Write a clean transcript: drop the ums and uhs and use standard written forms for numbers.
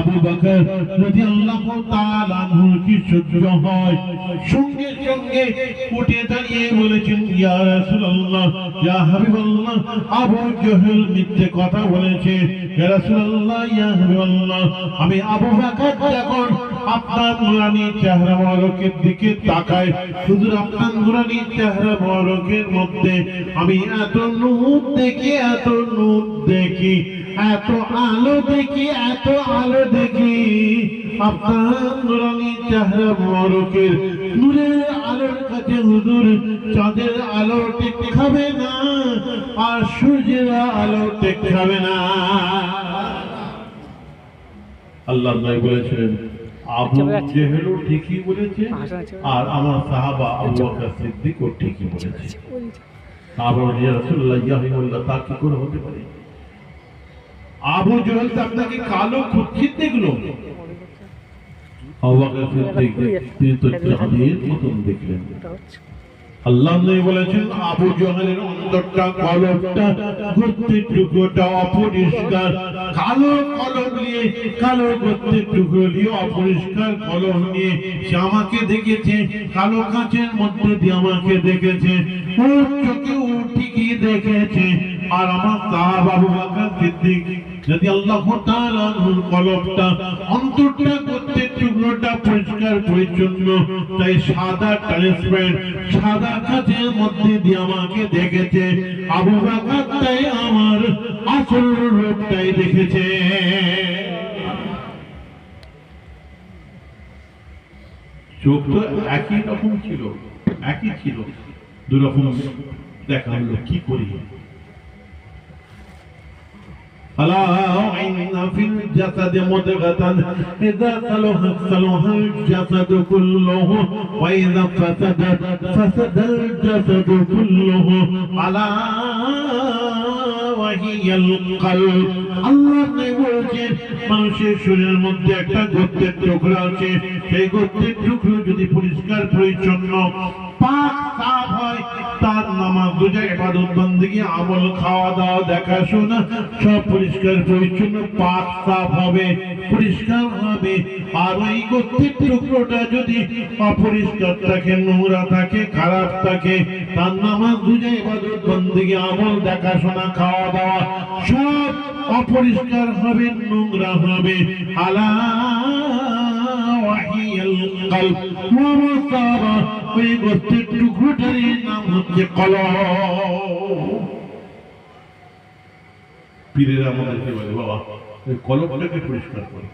আবু বকর রাদিয়াল্লাহু তাআলা আনহু কি সহ্য হয়, সঙ্গে সঙ্গে উঠে দাঁড়িয়ে বলেছেন, ইয়া রাসূলুল্লাহ, ইয়া হাবিবাল্লাহ, আবু জহল মিথ্যে কথা বলেছে। ইয়া রাসূলুল্লাহ, ইয়া হাবিবাল্লাহ, আমি আবু বকর যখন আপনার নুরানি চেহারা মোবারকের দিকে তাকাই, হুজুর আপনার নুরানি চেহারা মোবারকের মধ্যে আমি এত নূর দেখি, এত নূর দেখি, এত আলো দেখি, এত আলো দেখি। আপনার নুরানি চেহারা মোবারকের নূরের আলোর কাছে হুজুর চাঁদের আলো টেকাবে না, আর সূর্যের আলো টেকাবে না। আল্লাহ নবী বলেছিলেন, আবু জেহেলও ঠিকই বলেছে, আর আমার সাহাবা আবু বকর সিদ্দিকও ঠিকই বলেছে। আবার ইয়া রাসূলুল্লাহ, ইয়া হাবিবাল্লাহ, তা কি করে হতে পারে? আবু জেহেল তো আপনাকে কালো কুৎসিত দেখলো, আবু বকর সিদ্দিক তিনি তো চাঁদের মতন দেখলেন। আল্লাহ নবী বলেছেন, আবু জেহেলের অন্তরটা, কলবটা, গোস্তের টুকরোটা অপরিষ্কার, কালো কলম নিয়ে, কালো গোস্তের টুকরো নিয়ে, অপরিষ্কার কলম নিয়ে সে আমাকে দেখেছে, কালো কাঁচের মধ্যে দিয়ে আমাকে দেখেছে, ওর চোখে ও ঠিকই দেখেছে। আর আমার সাহাবা আবু বকর সিদ্দিক রাদিয়াল্লাহু তাআলা আনহুর কলবটা, অন্তরটা, গোস্তের টুকরোটা পরিষ্কার পরিচ্ছন্ন, তাই সাদা ট্রান্সপারেন্ট, সাদা কাঁচের মধ্যে দিয়ে আমাকে দেখেছে। আবু বকর তাই আমার আসল রূপটাই দেখেছে। চোখ তো একই রকম ছিল, একই ছিল, দুরকম দেখা হলো। কি করি? ألا إن في الجسد مضغة إذا صلحت صلح الجسد كله وإذا فسدت فسد الجسد كله ألا وهي القلب। আল্লাহ বলেছেন, মানুষের শরীরের মধ্যে একটা গোস্তের টুকরো আছে, সেই গোস্তের টুকরো যদি পরিষ্কার পরিচ্ছন্ন পাক সাফ হয়, তার নামাজ, রোজা, ইবাদত, বন্দেগী, আমল, খাওয়া দাওয়া, দেখাশোনা সব পরিষ্কার পরিচ্ছন্ন পাক সাফ হবে, পরিষ্কার হবে। আর ওই গোস্তের টুকরোটা যদি অপরিষ্কার থাকে, নোংরা থাকে, খারাপ থাকে, তার নামাজ, রোজা, ইবাদত, বন্দেগী, আমল, দেখাশোনা, খাওয়া দাওয়া সব অপরিষ্কার হবে, নোংরা হবে। আলা ওয়াহিয়াল কলব ওয়া মাসারা, ওই গোস্তের টুকরোটার নাম হচ্ছে কলব। পীরেরা আমাদেরকে বলে, বাবা ওই কলবটাকে পরিষ্কার করে।